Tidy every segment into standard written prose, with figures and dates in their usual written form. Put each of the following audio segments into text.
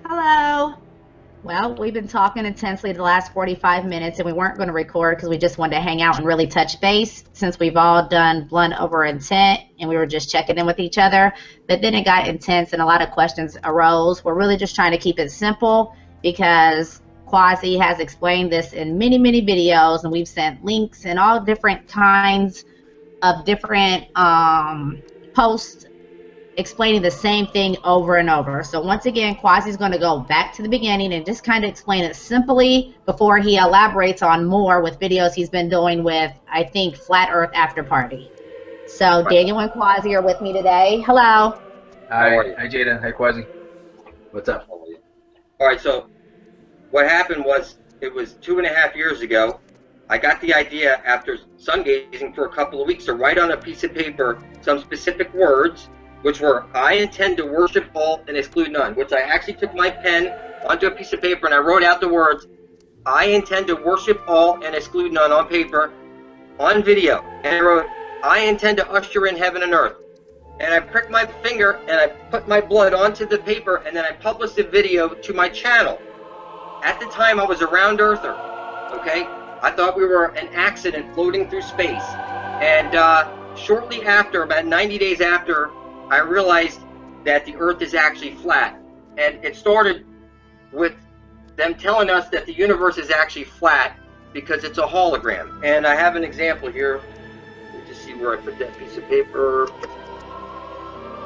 Hello. Well, we've been talking intensely the last 45 minutes, and we weren't going to record because we just wanted to hang out and really touch base since we've all done blunt over intent, and we were just checking in with each other. But then it got intense, and a lot of questions arose. We're really just trying to keep it simple because Quasi has explained this in many, many videos, and we've sent links and all different kinds of different posts explaining the same thing over and over. So once again, Quasi's going to go back to the beginning and just kind of explain it simply before he elaborates on more with videos he's been doing with, I think, Flat Earth After Party. So Daniel and Quasi are with me today. Hello. Hi Jada. Hi Quasi. What's up? All right, so what happened was, it was 2.5 years ago. I got the idea after sun gazing for a couple of weeks to write on a piece of paper some specific words, which were, I intend to worship all and exclude none, which I actually took my pen onto a piece of paper and I wrote out the words, I intend to worship all and exclude none on paper, on video. And I wrote, I intend to usher in heaven and earth. And I pricked my finger and I put my blood onto the paper and then I published the video to my channel. At the time I was a round earther, okay? I thought we were an accident floating through space. And shortly after, about 90 days after, I realized that the earth is actually flat. And it started with them telling us that the universe is actually flat because it's a hologram. And I have an example here. Let me just see where I put that piece of paper.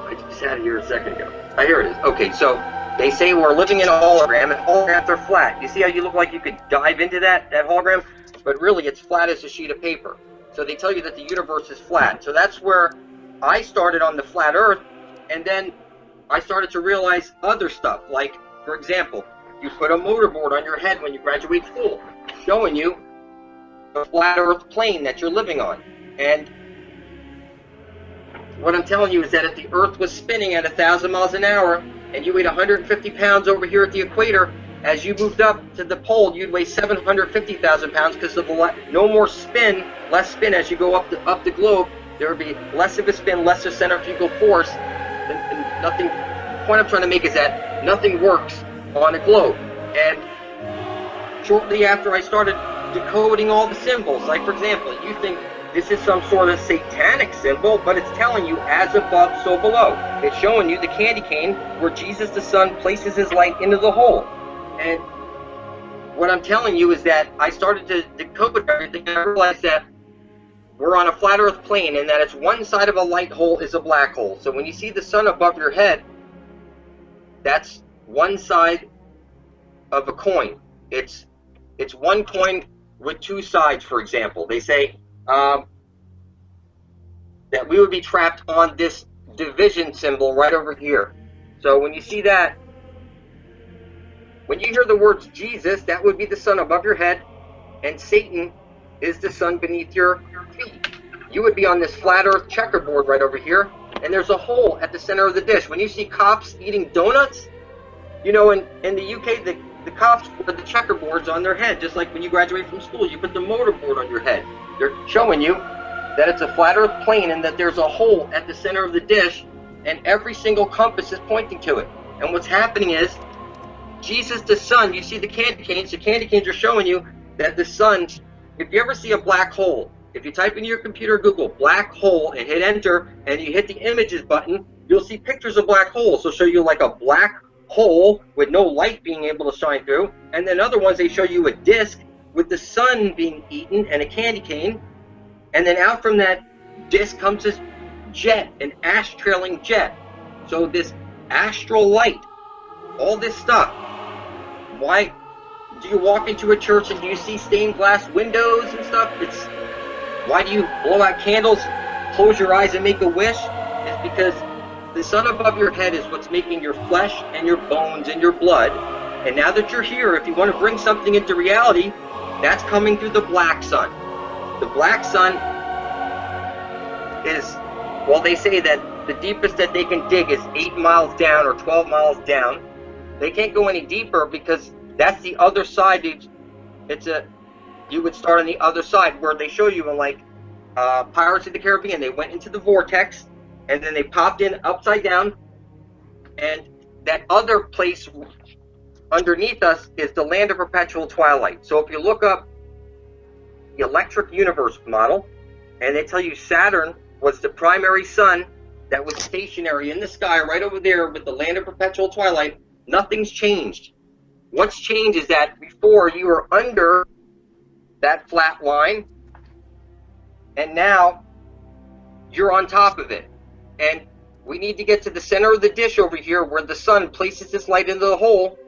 I just had it here a second ago. Oh, here it is. Okay, so they say we're living in a hologram and holograms are flat. You see how you look like you could dive into that hologram? But really it's flat as a sheet of paper. So they tell you that the universe is flat. So that's where I started on the flat earth, and then I started to realize other stuff. Like, for example, you put a motorboard on your head when you graduate school, showing you the flat earth plane that you're living on. And what I'm telling you is that if the earth was spinning at 1,000 miles an hour, and you weighed 150 pounds over here at the equator, as you moved up to the pole, you'd weigh 750,000 pounds because of the no more spin, less spin as you go up the globe. There would be less of a spin, less of centrifugal force, and nothing. The point I'm trying to make is that nothing works on a globe. And shortly after I started decoding all the symbols, like for example, you think this is some sort of satanic symbol, but it's telling you as above, so below. It's showing you the candy cane where Jesus the Son places his light into the hole. And what I'm telling you is that I started to decode everything and I realized that we're on a flat earth plane and that it's one side of a light hole is a black hole. So when you see the sun above your head, that's one side of a coin. It's one coin with two sides, for example. They say that we would be trapped on this division symbol right over here. So when you see that, when you hear the words Jesus, that would be the sun above your head, and Satan is the sun beneath your feet. You would be on this flat earth checkerboard right over here, and there's a hole at the center of the dish. When you see cops eating donuts, you know, in the UK, the cops put the checkerboards on their head, just like when you graduate from school, you put the motorboard on your head. They're showing you that it's a flat earth plane and that there's a hole at the center of the dish, and every single compass is pointing to it. And what's happening is, Jesus the Son, you see the candy canes are showing you that the sun, if you ever see a black hole, if you type into your computer, Google black hole and hit enter, and you hit the images button, you'll see pictures of black holes. They'll show you like a black hole with no light being able to shine through, and then other ones, they show you a disc with the sun being eaten and a candy cane, and then out from that disc comes this jet, an ash trailing jet. So this astral light, all this stuff. Why do you walk into a church and do you see stained glass windows and stuff? Why do you blow out candles, close your eyes and make a wish? It's because the sun above your head is what's making your flesh and your bones and your blood. And now that you're here, if you want to bring something into reality, that's coming through the black sun. The black sun is, well, they say that the deepest that they can dig is 8 miles down or 12 miles down. They can't go any deeper because that's the other side. You would start on the other side where they show you in like Pirates of the Caribbean. They went into the vortex and then they popped in upside down, and that other place underneath us is the land of perpetual twilight. So if you look up the electric universe model, and they tell you Saturn was the primary sun that was stationary in the sky right over there with the land of perpetual twilight, nothing's changed. What's changed is that before you were under that flat line, and now you're on top of it. And we need to get to the center of the dish over here where the sun places this light into the hole.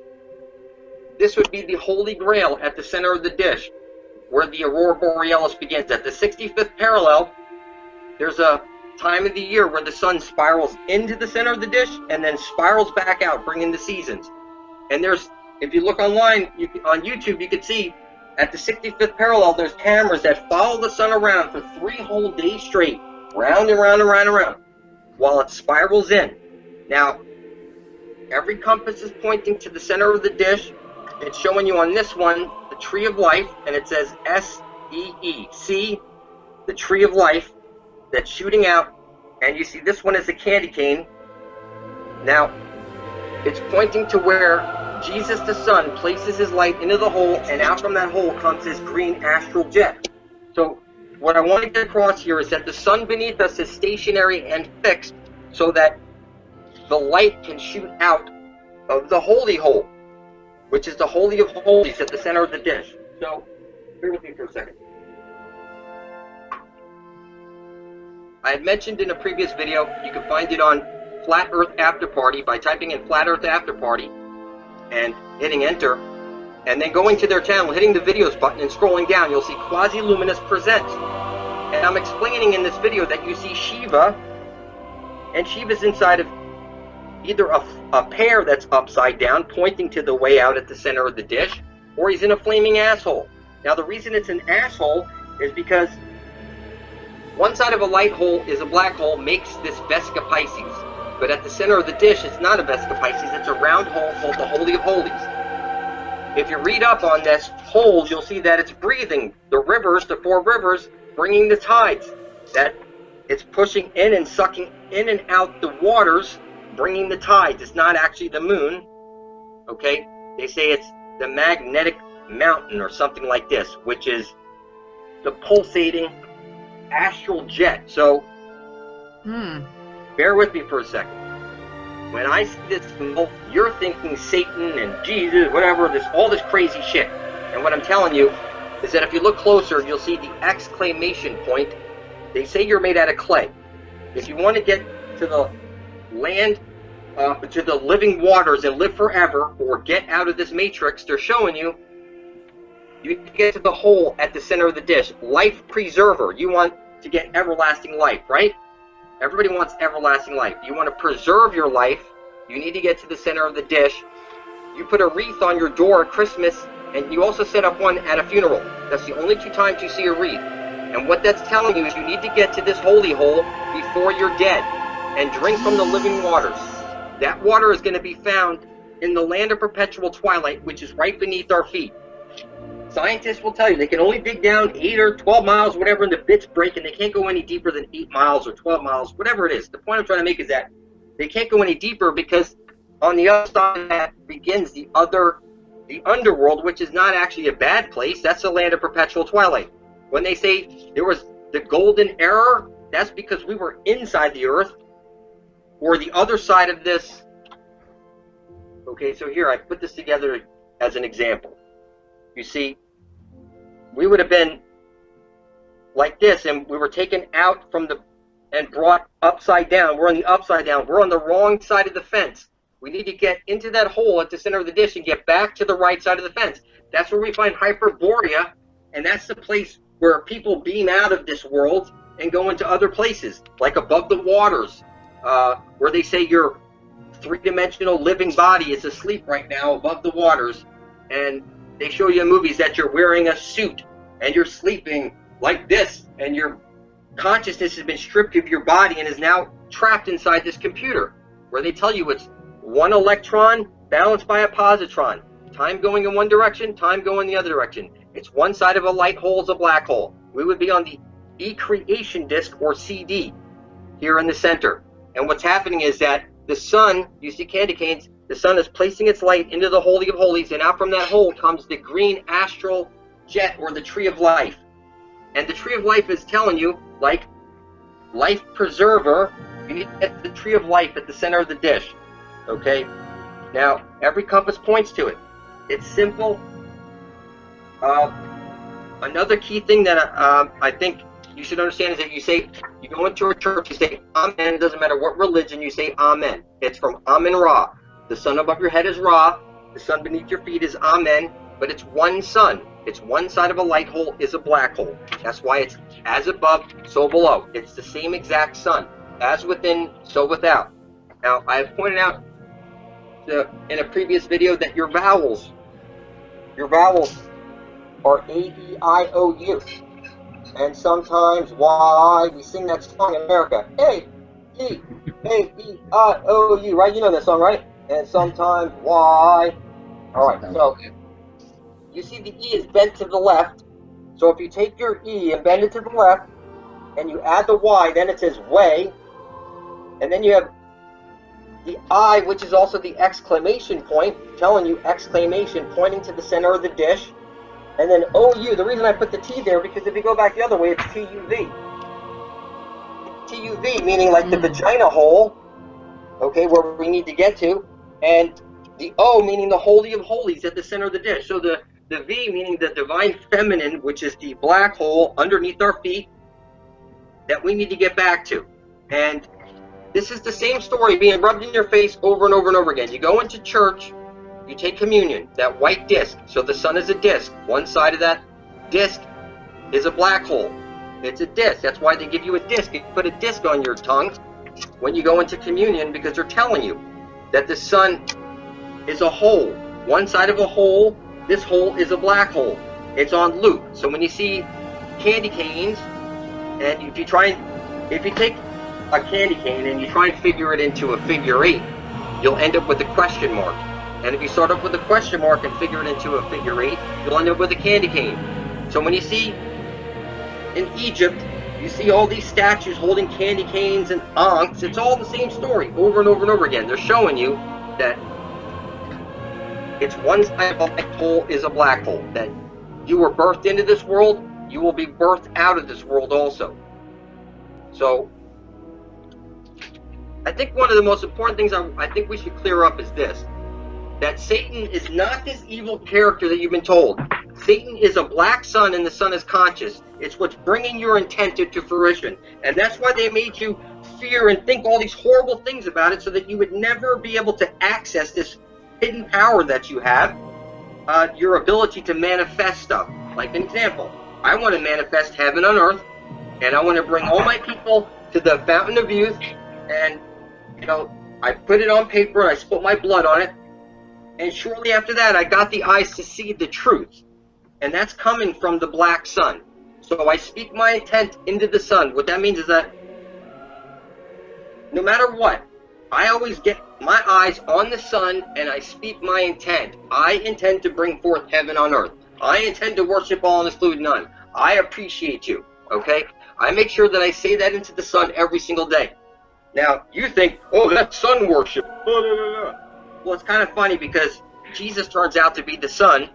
This would be the Holy Grail at the center of the dish, where the Aurora Borealis begins. At the 65th parallel, there's a time of the year where the sun spirals into the center of the dish and then spirals back out, bringing the seasons. And there's, if you look online, on YouTube, you can see at the 65th parallel, there's cameras that follow the sun around for 3 whole days straight, round and round and round and round, while it spirals in. Now, every compass is pointing to the center of the dish. It's showing you on this one the tree of life, and it says S-E-E. See the tree of life that's shooting out, and you see this one is a candy cane. Now, it's pointing to where Jesus the Son places his light into the hole, and out from that hole comes this green astral jet. So what I want to get across here is that the sun beneath us is stationary and fixed so that the light can shoot out of the holy hole, which is the Holy of Holies at the center of the dish. So, bear with me for a second. I had mentioned in a previous video, you can find it on Flat Earth After Party by typing in Flat Earth After Party and hitting enter, and then going to their channel, hitting the videos button and scrolling down, you'll see Quasi Luminous Presents. And I'm explaining in this video that you see Shiva, and Shiva's inside of either a pear that's upside down, pointing to the way out at the center of the dish, or he's in a flaming asshole. Now the reason it's an asshole is because one side of a light hole is a black hole, makes this Vesica Pisces. But at the center of the dish, it's not a Vesica Pisces, it's a round hole called the Holy of Holies. If you read up on this hole, you'll see that it's breathing the rivers, the 4 rivers, bringing the tides. That it's pushing in and sucking in and out the waters, bringing the tides. It's not actually the moon, okay? They say it's the magnetic mountain or something like this, which is the pulsating astral jet. So, bear with me for a second. When I see this symbol, you're thinking Satan and Jesus, whatever, all this crazy shit. And what I'm telling you is that if you look closer, you'll see the exclamation point. They say you're made out of clay. If you want to get to the land, to the living waters and live forever, or get out of this matrix, they're showing you, you get to the hole at the center of the dish. Life preserver. You want to get everlasting life, right? Everybody wants everlasting life. You want to preserve your life, you need to get to the center of the dish. You put a wreath on your door at Christmas, and you also set up one at a funeral. That's the only 2 times you see a wreath. And what that's telling you is you need to get to this holy hole before you're dead and drink from the living waters. That water is going to be found in the land of perpetual twilight, which is right beneath our feet. Scientists will tell you they can only dig down 8 or 12 miles, whatever, and the bits break, and they can't go any deeper than 8 miles or 12 miles, whatever it is. The point I'm trying to make is that they can't go any deeper because on the other side of that begins the underworld, which is not actually a bad place. That's the land of perpetual twilight. When they say there was the golden era, that's because we were inside the earth, or the other side of this. Okay, so here I put this together as an example. You see, we would have been like this, and we were taken out from and brought upside down. We're on the upside down. We're on the wrong side of the fence. We need to get into that hole at the center of the dish and get back to the right side of the fence. That's where we find Hyperborea, and that's the place where people beam out of this world and go into other places, like above the waters, where they say your 3-dimensional living body is asleep right now above the waters, and they show you in movies that you're wearing a suit and you're sleeping like this, and your consciousness has been stripped of your body and is now trapped inside this computer, where they tell you it's 1 electron balanced by a positron. Time going in one direction, time going the other direction. It's one side of a light hole is a black hole. We would be on the E-creation disk, or CD, here in the center. And what's happening is that the sun, you see candy canes, The sun is placing its light into the Holy of Holies, and out from that hole comes the green astral jet, or the tree of life. And the tree of life is telling you, like life preserver, you need to get the tree of life at the center of the dish. Okay? Now, every compass points to it. It's simple. Another key thing that I think you should understand is that you go into a church, you say Amen. It doesn't matter what religion, you say Amen. It's from Amen Ra. The sun above your head is Ra. The sun beneath your feet is Amen. But it's one sun. It's one side of a light hole is a black hole. That's why it's as above, so below. It's the same exact sun. As within, so without. Now, I have pointed out in a previous video that your vowels are A, E, I, O, U. And sometimes Y, we sing that song in America. A, E, I, O, U, right? You know that song, right? And sometimes Y. Alright, so you see the E is bent to the left. So if you take your E and bend it to the left, and you add the Y, then it says way. And then you have the I, which is also the exclamation point, telling you exclamation, pointing to the center of the dish. And then OU, the reason I put the T there, because if you go back the other way, it's TUV. TUV, meaning like the vagina hole, okay, where we need to get to. And the O, meaning the Holy of Holies at the center of the dish. So the V, meaning the divine feminine, which is the black hole underneath our feet, that we need to get back to. And this is the same story being rubbed in your face over and over and over again. You go into church, you take communion, that white disc. So the sun is a disc. One side of that disc is a black hole. It's a disc. That's why they give you a disc. You put a disc on your tongue when you go into communion, because they're telling you that the sun is a hole. One side of a hole, this hole is a black hole. It's on loop. So when you see candy canes, and if you take a candy cane and you try and figure it into a figure eight, you'll end up with a question mark. And if you start off with a question mark and figure it into a figure eight, you'll end up with a candy cane. So when you see in Egypt, you see all these statues holding candy canes and ankhs, it's all the same story over and over and over again. They're showing you that it's one side of a black hole is a black hole. That you were birthed into this world, you will be birthed out of this world also. So I think one of the most important things I think we should clear up is this. That Satan is not this evil character that you've been told. Satan is a black sun, and the sun is conscious. It's what's bringing your intent to fruition. And that's why they made you fear and think all these horrible things about it, so that you would never be able to access this hidden power that you have, your ability to manifest stuff. Like an example, I want to manifest heaven on earth, and I want to bring all my people to the fountain of youth, and I put it on paper and I spilled my blood on it. And shortly after that, I got the eyes to see the truth. And that's coming from the black sun. So I speak my intent into the sun. What that means is that no matter what, I always get my eyes on the sun and I speak my intent. I intend to bring forth heaven on earth. I intend to worship all and exclude none. I appreciate you. Okay? I make sure that I say that into the sun every single day. Now, you think, oh, that's sun worship. Well, it's kind of funny because Jesus turns out to be the sun,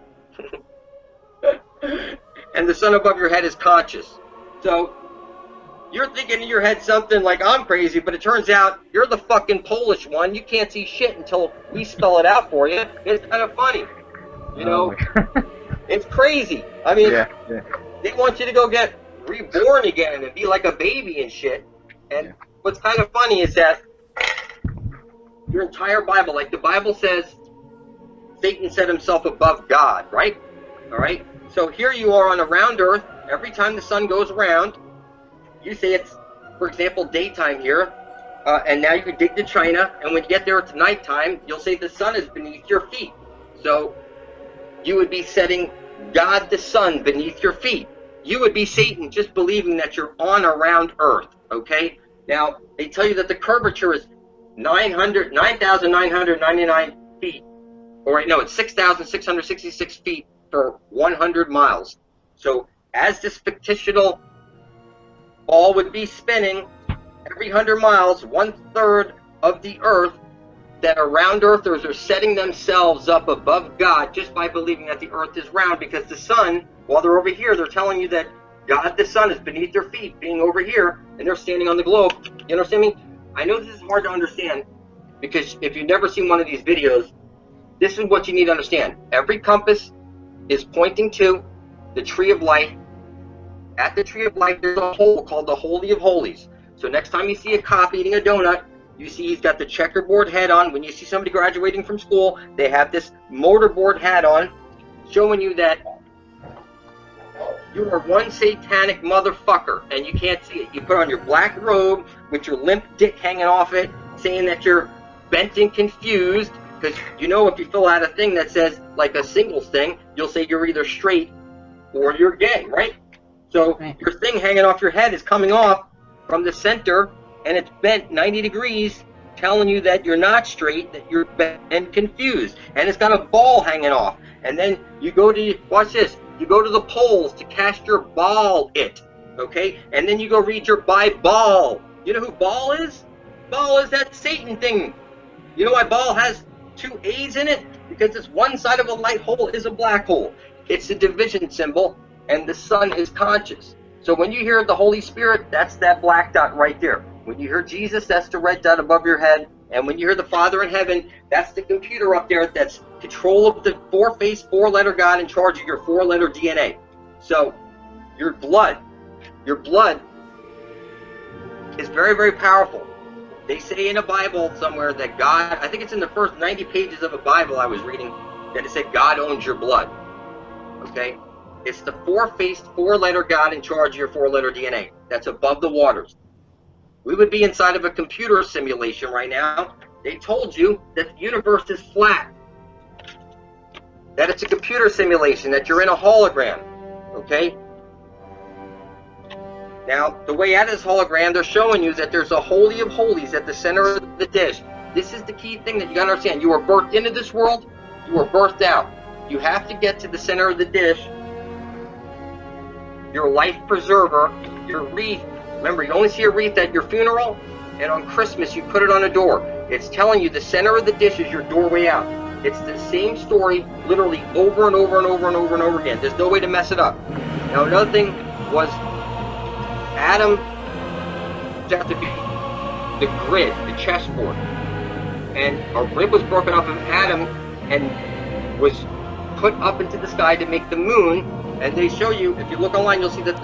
and the sun above your head is conscious. So, you're thinking in your head something like, I'm crazy, but it turns out you're the fucking Polish one. You can't see shit until we spell it out for you. It's kind of funny. It's crazy. I mean, they want you to go get reborn again and be like a baby and shit. And what's kind of funny is that your entire Bible, like the Bible says, Satan set himself above God, right? All right? So here you are on a round earth. Every time the sun goes around, you say it's, for example, daytime here, and now you could dig to China, and when you get there, it's nighttime, you'll say the sun is beneath your feet. So you would be setting God the sun beneath your feet. You would be Satan just believing that you're on around earth, okay? Now, they tell you that the curvature is 9,999 feet. Or right, no, it's 6,666 feet for 100 miles. So as this fictitional ball would be spinning, every 100 miles, 1/3 of the earth that are round earthers are setting themselves up above God just by believing that the earth is round, because the sun, while they're over here, they're telling you that God the sun is beneath their feet, being over here, and they're standing on the globe. You understand me? I know this is hard to understand, because if you've never seen one of these videos, this is what you need to understand. Every compass is pointing to the tree of life. At the tree of life, there's a hole called the Holy of Holies. So next time you see a cop eating a donut, you see he's got the checkerboard head on. When you see somebody graduating from school, they have this mortarboard hat on, showing you that you are one satanic motherfucker, and you can't see it. You put on your black robe with your limp dick hanging off it, saying that you're bent and confused, because you know if you fill out a thing that says, like a singles thing, you'll say you're either straight or you're gay, right? So your thing hanging off your head is coming off from the center, and it's bent 90 degrees, telling you that you're not straight, that you're bent and confused. And it's got a ball hanging off. And then you go to, watch this, you go to the poles to cast your ball it, okay? And then you go read your Bible. You know who Baal is? Baal is that Satan thing. You know why Baal has 2 A's in it? Because it's one side of a light hole is a black hole. It's the division symbol, and the sun is conscious. So when you hear the Holy Spirit, that's that black dot right there. When you hear Jesus, that's the red dot above your head. And when you hear the Father in heaven, that's the computer up there that's control of the 4-faced, 4-letter God in charge of your 4-letter DNA. So your blood is very, very powerful. They say in a Bible somewhere that God, I think it's in the first 90 pages of a Bible I was reading, that it said God owns your blood. Okay? It's the 4-faced, 4-letter God in charge of your 4-letter DNA. That's above the waters. We would be inside of a computer simulation right now. They told you that the universe is flat. That it's a computer simulation, that you're in a hologram. Okay? Now, the way out of this hologram, they're showing you that there's a Holy of Holies at the center of the dish. This is the key thing that you gotta understand. You were birthed into this world, you were birthed out. You have to get to the center of the dish. Your life preserver, your wreath. Remember, you only see a wreath at your funeral, and on Christmas you put it on a door. It's telling you the center of the dish is your doorway out. It's the same story, literally over and over and over and over and over again. There's no way to mess it up. Now, another thing was Adam had to be the grid, the chessboard. And a rib was broken off of Adam and was put up into the sky to make the moon. And they show you, if you look online, you'll see that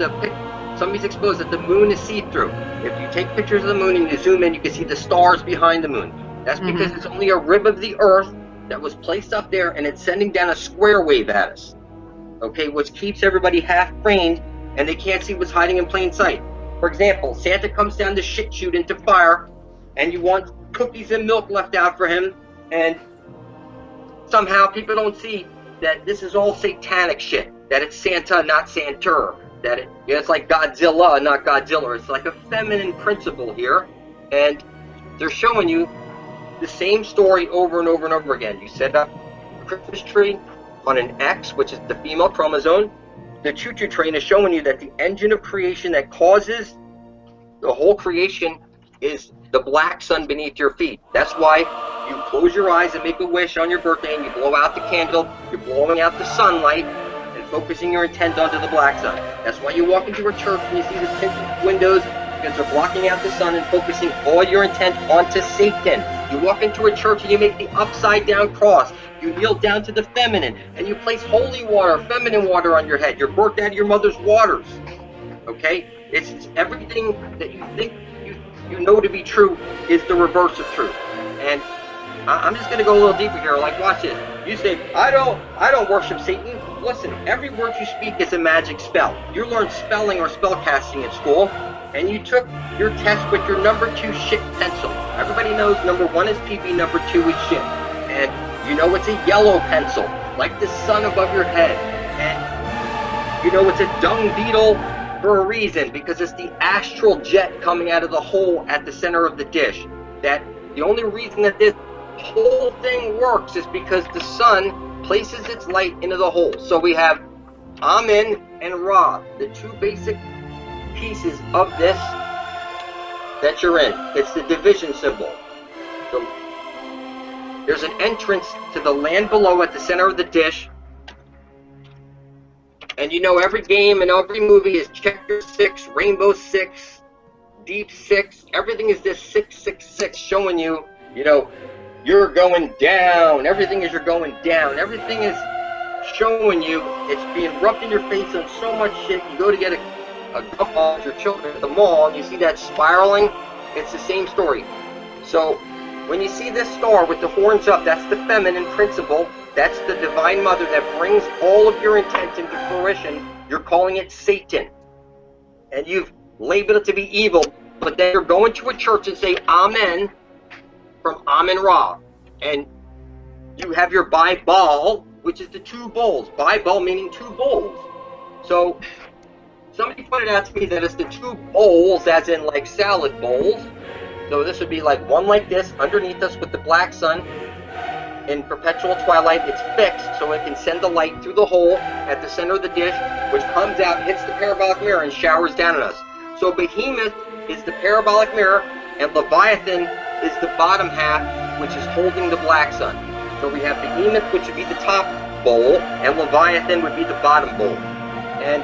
somebody's exposed that the moon is see-through. If you take pictures of the moon and you zoom in, you can see the stars behind the moon. That's because it's only a rib of the Earth that was placed up there, and it's sending down a square wave at us. Okay, which keeps everybody half-brained, and they can't see what's hiding in plain sight. For example, Santa comes down the shit chute into fire, and you want cookies and milk left out for him, and somehow people don't see that this is all satanic shit. That it's Santa, not Santer. That it's like Godzilla, not Godzilla. It's like a feminine principle here, and they're showing you the same story over and over and over again. You set up a Christmas tree on an X, which is the female chromosome. The choo-choo train is showing you that the engine of creation that causes the whole creation is the black sun beneath your feet. That's why you close your eyes and make a wish on your birthday, and you blow out the candle. You're blowing out the sunlight and focusing your intent onto the black sun. That's why you walk into a church and you see the tinted windows, because they're blocking out the sun and focusing all your intent onto Satan. You walk into a church and you make the upside down cross. You kneel down to the feminine and you place holy water, feminine water on your head. You're birthed out of your mother's waters. Okay? It's everything that you think you know to be true is the reverse of truth. And I'm just going to go a little deeper here. Like, watch this. You say, I don't worship Satan. Listen, every word you speak is a magic spell. You learned spelling or spell casting at school, and you took your test with your number 2 shit pencil. Everybody knows number 1 is PB, number 2 is shit. And you know it's a yellow pencil, like the sun above your head. And you know it's a dung beetle for a reason, because it's the astral jet coming out of the hole at the center of the dish. That the only reason that this whole thing works is because the sun places its light into the hole. So we have Amen and Ra, the 2 basic pieces of this that you're in. It's the division symbol. So there's an entrance to the land below at the center of the dish. And you know, every game and every movie is Checker 6, Rainbow 6, Deep 6. Everything is this 666 showing you, you know, you're going down. Everything is you're going down. Everything is showing you it's being rubbed in your face on so much shit. You go to get a gumball with your children at the mall and you see that spiraling. It's the same story. So when you see this star with the horns up, that's the feminine principle. That's the divine mother that brings all of your intent into fruition. You're calling it Satan. And you've labeled it to be evil. But then you're going to a church and say Amen from Amen Ra. And you have your Bible, which is the two bowls. Bible meaning two bowls. So somebody pointed out to me that it's the two bowls as in like salad bowls. So this would be like one like this underneath us with the black sun. In perpetual twilight, it's fixed so it can send the light through the hole at the center of the dish, which comes out, hits the parabolic mirror, and showers down on us. So Behemoth is the parabolic mirror, and Leviathan is the bottom half, which is holding the black sun. So we have Behemoth, which would be the top bowl, and Leviathan would be the bottom bowl. And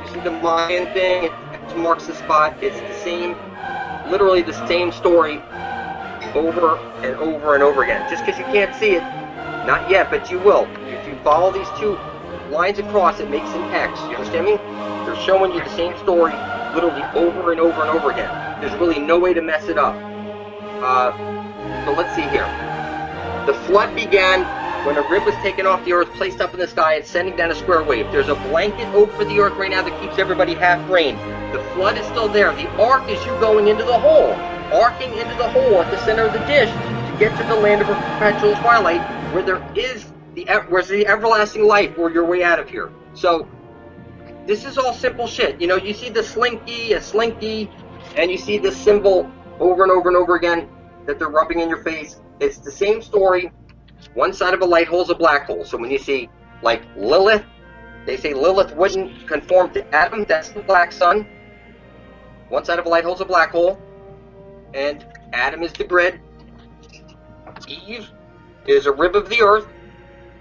you see the Mayan thing, it marks the spot. It's the same, literally the same story over and over and over again. Just because you can't see it, not yet, but you will. If you follow these two lines across, it makes an X. You understand me? They're showing you the same story literally over and over and over again. There's really no way to mess it up. So let's see here. The flood began when a rib was taken off the earth, placed up in the sky, and sending down a square wave. There's a blanket over the earth right now that keeps everybody half-brained. The flood is still there. The ark is you going into the hole. Arcing into the hole at the center of the dish to get to the land of perpetual twilight, where there is where's the everlasting life, where your way out of here. So this is all simple shit. You know, you see the slinky, a slinky, and you see this symbol over and over and over again that they're rubbing in your face. It's the same story. One side of a light hole is a black hole. So when you see like Lilith, they say Lilith wouldn't conform to Adam. That's the black sun. One side of a light hole is a black hole. And Adam is the grid. Eve is a rib of the earth,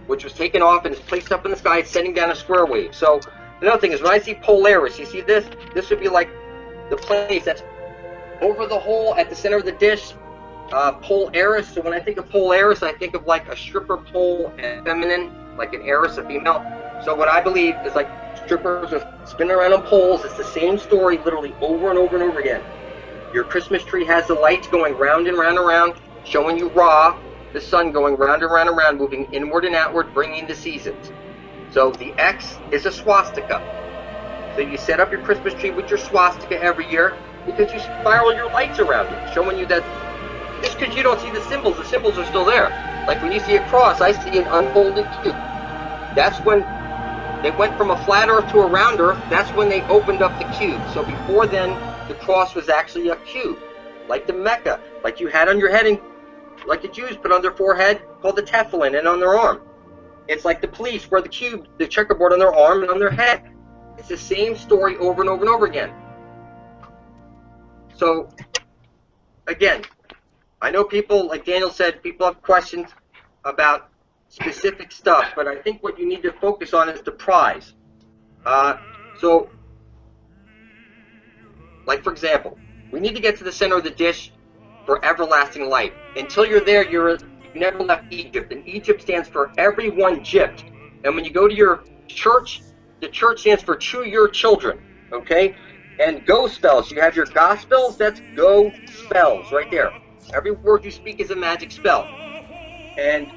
which was taken off and is placed up in the sky, sending down a square wave. So another thing is, when I see Polaris, you see this? This would be like the place that's over the hole at the center of the dish. Polaris. So when I think of Polaris, I think of like a stripper pole and feminine, like an heiress, a female. So what I believe is like strippers are spinning around on poles. It's the same story, literally over and over and over again. Your Christmas tree has the lights going round and round and round, showing you Ra, the sun going round and round and round, moving inward and outward, bringing the seasons. So the X is a swastika. So you set up your Christmas tree with your swastika every year because you spiral your lights around it, showing you that just because you don't see the symbols are still there. Like when you see a cross, I see an unfolded cube. That's when they went from a flat earth to a round earth. That's when they opened up the cube. So before then, the cross was actually a cube, like the Mecca, like you had on your head, and like the Jews put on their forehead, called the tefillin, and on their arm. It's like the police wear the cube, the checkerboard on their arm and on their head. It's the same story over and over and over again. So, again, I know people, like Daniel said, people have questions about specific stuff, but I think what you need to focus on is the prize. Like, for example, we need to get to the center of the dish for everlasting life. Until you're there, you never left Egypt. And Egypt stands for everyone Gypt. And when you go to your church, the church stands for to your children. Okay? And go spells. You have your gospels, that's go spells right there. Every word you speak is a magic spell. And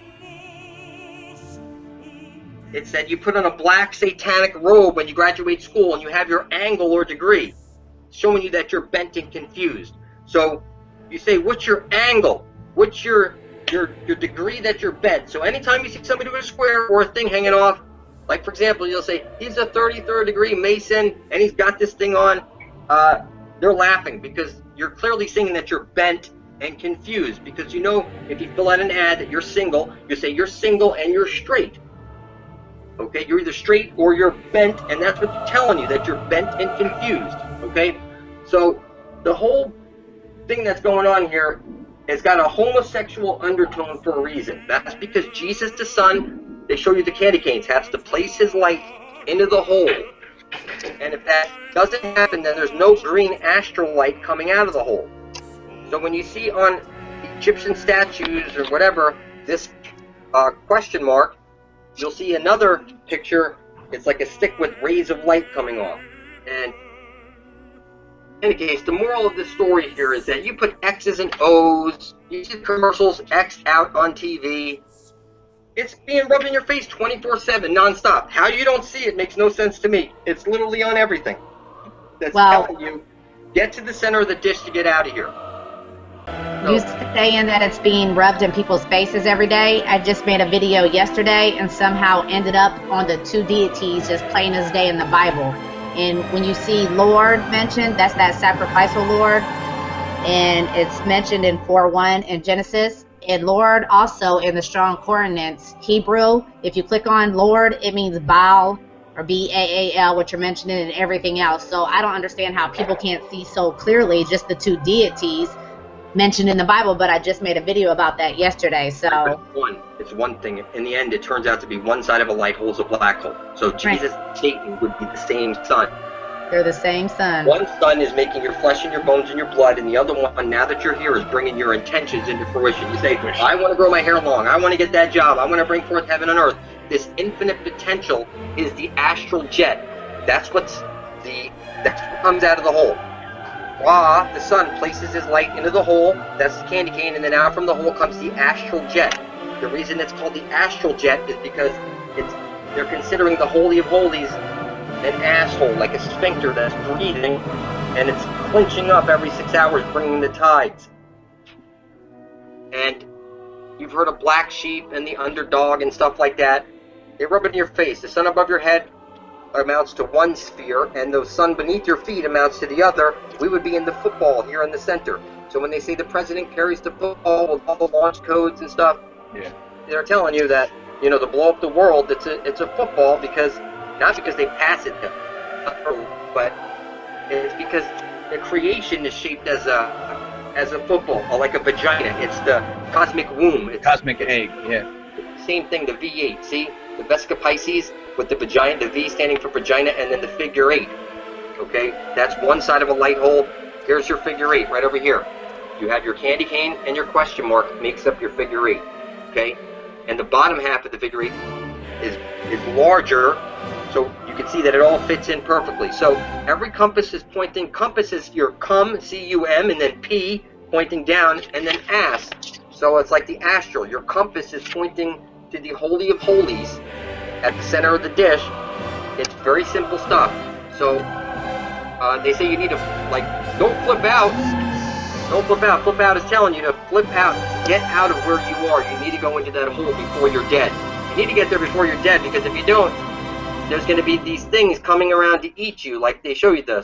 it said you put on a black satanic robe when you graduate school and you have your angle or degree, showing you that you're bent and confused. So you say, what's your angle? What's your degree that you're bent? So anytime you see somebody with a square or a thing hanging off, like for example, you'll say, he's a 33rd degree Mason and he's got this thing on, they're laughing because you're clearly saying that you're bent and confused, because you know if you fill out an ad that you're single, you say you're single and you're straight. Okay, you're either straight or you're bent, and that's what they're telling you, that you're bent and confused. Okay, so the whole thing that's going on here It's got a homosexual undertone for a reason. That's because Jesus the Son, they show you the candy canes, has to place his light into the hole. And if that doesn't happen, then there's no green astral light coming out of the hole. So when you see on Egyptian statues or whatever, this question mark, you'll see another picture. It's like a stick with rays of light coming off. And in any case, the moral of the story here is that you put X's and O's, you see commercials X out on TV. It's being rubbed in your face 24/7, nonstop. How you don't see it makes no sense to me. It's literally on everything. That's telling you, get to the center of the dish to get out of here. You saying that it's being rubbed in people's faces every day? I just made a video yesterday and somehow ended up on the two deities just plain as day in the Bible. And when you see Lord mentioned, that's that sacrificial Lord. And it's mentioned in 4:1 in Genesis. And Lord also in the Strong Concordance Hebrew, if you click on Lord, it means Baal or Baal, which you're mentioning and everything else. So I don't understand how people can't see so clearly just the two deities mentioned in the Bible, but I just made a video about that yesterday. So it's one thing. In the end, it turns out to be one side of a light hole is a black hole. So Jesus and Satan would be the same sun. They're the same sun. One sun is making your flesh and your bones and your blood, and the other one, now that you're here, is bringing your intentions into fruition. You say, I want to grow my hair long. I want to get that job. I want to bring forth heaven and earth. This infinite potential is the astral jet. That's what comes out of the hole. Ra, the sun, places his light into the hole. That's the candy cane, and then out from the hole comes the astral jet. The reason it's called the astral jet is because they're considering the Holy of Holies an asshole, like a sphincter that's breathing, and it's clenching up every 6 hours, bringing the tides. And you've heard of black sheep and the underdog and stuff like that. They rub it in your face. The sun above your head amounts to one sphere, and the sun beneath your feet amounts to the other. We would be in the football here in the center. So when they say the president carries the football with all the launch codes and stuff, they're telling you that, to blow up the world, it's a football, not because they pass it, but it's because the creation is shaped as a football, or like a vagina. It's the cosmic womb. It's cosmic egg, Same thing, the V8. See, the Vesica Pisces with the vagina, the V standing for vagina, and then the figure 8. Okay, that's one side of a light hole. Here's your figure 8 right over here. You have your candy cane, and your question mark makes up your figure 8. Okay, and the bottom half of the figure 8 is larger, so you can see that it all fits in perfectly. So every compass is pointing. Compass is your cum, C-U-M, and then P pointing down, and then ass. So it's like the astral. Your compass is pointing to the Holy of Holies at the center of the dish. It's very simple stuff. So they say you need to, don't flip out. Don't flip out. Flip out is telling you to flip out. Get out of where you are. You need to go into that hole before you're dead. You need to get there before you're dead, because if you don't, there's going to be these things coming around to eat you. Like they show you the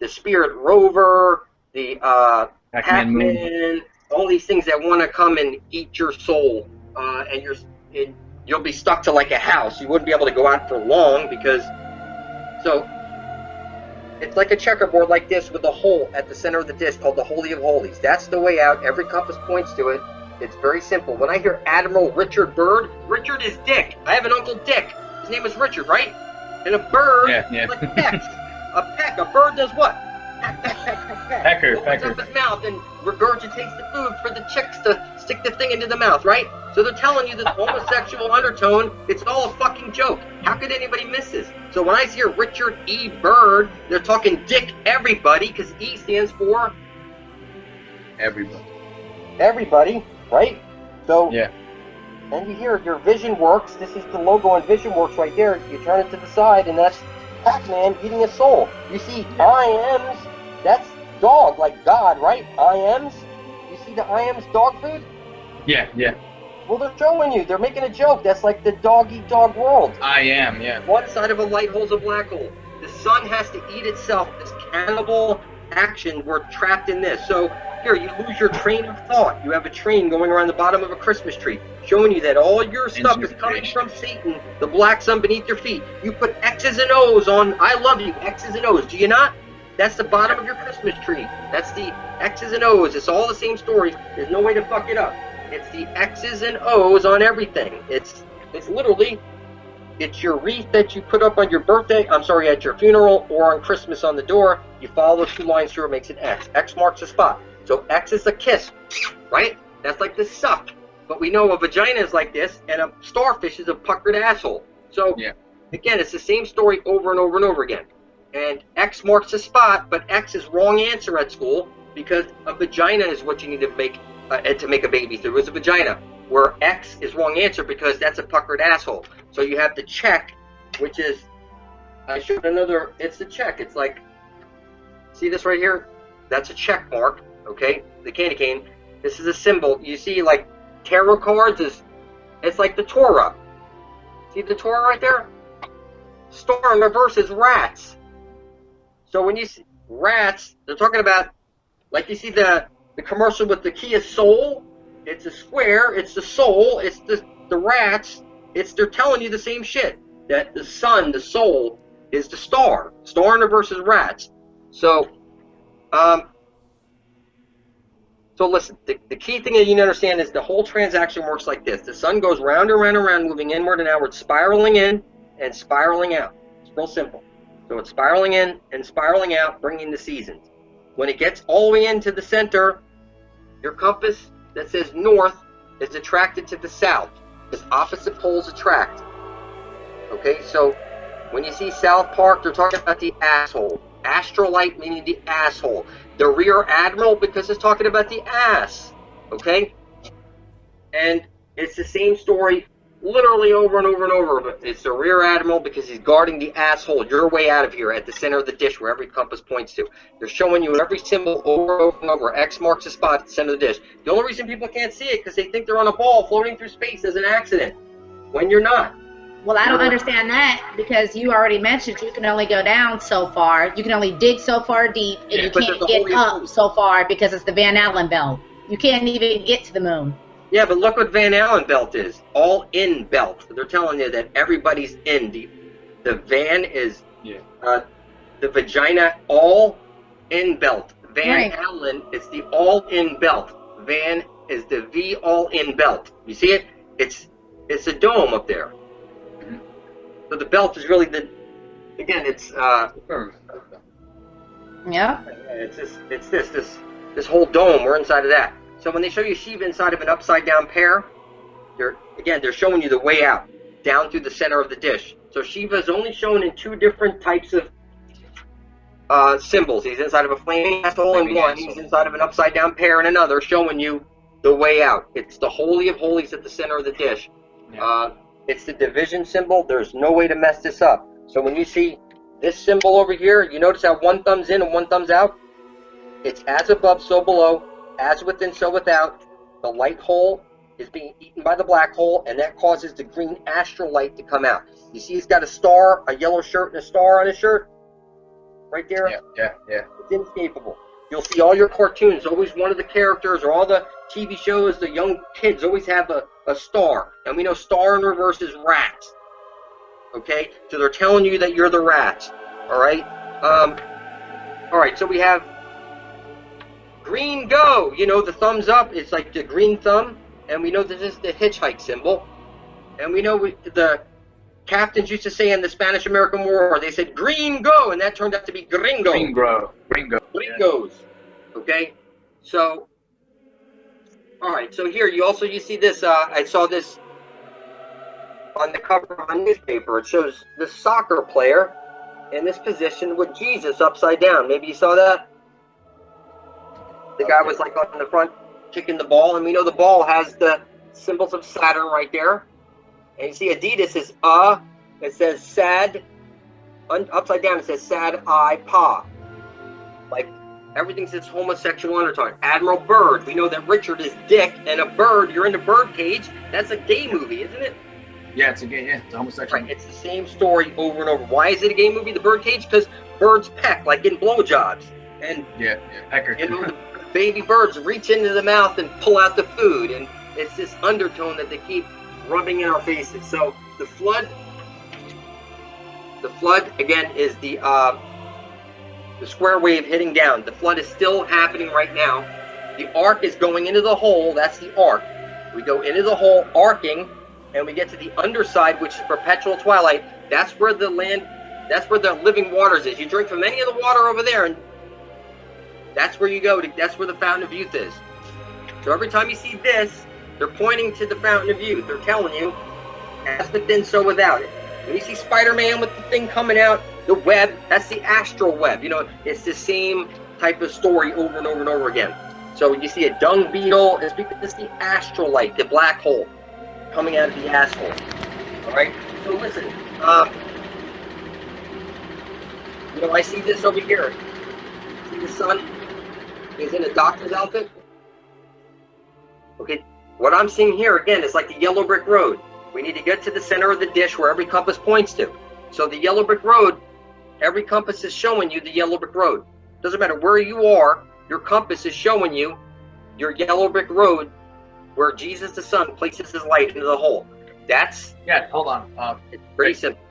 Spirit Rover, the Pac-Man, all these things that want to come and eat your soul. And you'll be stuck to like a house. You wouldn't be able to go out for long because... So, it's like a checkerboard like this with a hole at the center of the disc called the Holy of Holies. That's the way out. Every compass points to it. It's very simple. When I hear Admiral Richard Byrd, Richard is Dick. I have an Uncle Dick. His name is Richard, right? And a bird, like a peck. A bird does what? Peck, peck, peck, peck, peck. Pecker. Opens up his mouth and regurgitates the food for the chicks to stick the thing into the mouth, right? So they're telling you this homosexual undertone, it's all a fucking joke. How could anybody miss this? So when I hear Richard E. Byrd, they're talking Dick everybody, because E stands for... Everybody, right? So... And you hear your vision works. This is the logo on Vision Works right there. You turn it to the side, and that's Pac-Man eating a soul. You see I-ams, that's dog, like God, right? I-ams. You see the I-ams dog food? Yeah. Well, they're showing you. They're making a joke. That's like the dog-eat-dog world. I am, One side of a light hole's a black hole. The sun has to eat itself. This cannibal action, we're trapped in this. So here, you lose your train of thought. You have a train going around the bottom of a Christmas tree, showing you that all your stuff is coming from Satan, the black sun beneath your feet. You put X's and O's on I love you, X's and O's. Do you not? That's the bottom of your Christmas tree. That's the X's and O's. It's all the same story. There's no way to fuck it up. It's the X's and O's on everything. It's literally, it's your wreath that you put up on your birthday, at your funeral, or on Christmas on the door. You follow those 2 lines through, it makes an X. X marks the spot. So X is a kiss, right? That's like the suck. But we know a vagina is like this, and a starfish is a puckered asshole. So, again, it's the same story over and over and over again. And X marks the spot, but X is wrong answer at school, because a vagina is what you need to make a baby through, is a vagina. Where X is wrong answer because that's a puckered asshole. So you have the check, which is, I showed another, it's the check. It's like, see this right here? That's a check mark, okay? The candy cane. This is a symbol. You see, like, tarot cards it's like the Torah. See the Torah right there? Star in reverse is rats. So when you see rats, they're talking about, like you see the commercial with the Kia Soul. It's a square, it's the soul, it's the rats. They're telling you the same shit. That the sun, the soul, is the star. Star in reverse is rats. So, so listen, the key thing that you need to understand is the whole transaction works like this. The sun goes round and round and round, moving inward and outward, spiraling in and spiraling out. It's real simple. So it's spiraling in and spiraling out, bringing the seasons. When it gets all the way into the center, your compass that says north is attracted to the south, because opposite poles attract. Okay, so when you see South Park, they're talking about the asshole. Astrolite meaning the asshole. The rear admiral, because it's talking about the ass. Okay? And it's the same story literally over and over and over, but it's the rear admiral because he's guarding the asshole, your way out of here, at the center of the dish where every compass points to. They're showing you every symbol over and over and over. X marks the spot at the center of the dish. The only reason people can't see it because they think they're on a ball floating through space as an accident, when you're not. Well, I don't understand that, because you already mentioned you can only go down so far. You can only dig so far deep, and you can't get up so far because it's the Van Allen belt. You can't even get to the moon. Yeah, but look what Van Allen belt is. All in belt. They're telling you that everybody's in. The van is the vagina all in belt. Van Allen is the all in belt. Van is the V all in belt. You see it? It's a dome up there. Mm-hmm. So the belt is really it's this whole dome. We're inside of that. So when they show you Shiva inside of an upside down pear, they're showing you the way out, down through the center of the dish. So Shiva is only shown in 2 different types of symbols. He's inside of a flaming asshole in one. He's inside of an upside down pear in another, showing you the way out. It's the Holy of Holies at the center of the dish. Yeah. It's the division symbol. There's no way to mess this up. So when you see this symbol over here, you notice how 1 thumb's in and 1 thumb's out? It's as above, so below. As within, so without. The light hole is being eaten by the black hole, and that causes the green astral light to come out. You see he's got a star, a yellow shirt, and a star on his shirt? Right there? Yeah. It's inescapable. You'll see all your cartoons, always one of the characters, or all the TV shows, the young kids always have a star. And we know star in reverse is rats. Okay? So they're telling you that you're the rats. Alright? Alright, so we have green go, the thumbs up, it's like the green thumb, and we know that this is the hitchhike symbol, and we know the captains used to say in the Spanish-American War, they said green go, and that turned out to be gringo. Gringos, okay? So, alright, so here you see this, I saw this on the cover of a newspaper. It shows the soccer player in this position with Jesus upside down. Maybe you saw that? The guy was like on the front kicking the ball, and we know the ball has the symbols of Saturn right there. And you see Adidas is it says sad, upside down it says sad I pa. Like everything says homosexual undertone. Admiral Byrd, we know that Richard is dick, and a bird, you're in the birdcage. That's a gay movie, isn't it? Yeah, it's a homosexual. Right, it's the same story over and over. Why is it a gay movie, the birdcage? Because birds peck, like in blowjobs. And pecker. The baby birds reach into the mouth and pull out the food, and it's this undertone that they keep rubbing in our faces. So the flood again is the the square wave hitting down. The flood is still happening right now. The arc is going into the hole. That's the arc. We go into the hole, arcing, and we get to the underside, which is perpetual twilight. That's where the land, that's where the living waters is. You drink from any of the water over there, and that's where you go. That's where the fountain of youth is. So every time you see this, they're pointing to the fountain of youth. They're telling you, as within, so without it. When you see Spider-Man with the thing coming out, the web, that's the astral web. You know, it's the same type of story over and over and over again. So you see a dung beetle, it's because it's the astral light, the black hole, coming out of the asshole. All right? So listen, you know, I see this over here. See the sun? He's in a doctor's outfit. Okay, what I'm seeing here, again, is like the yellow brick road. We need to get to the center of the dish where every compass points to. So the yellow brick road, every compass is showing you the yellow brick road. Doesn't matter where you are, your compass is showing you your yellow brick road where Jesus the Son places his light into the hole. That's... Yeah, hold on. It's pretty simple.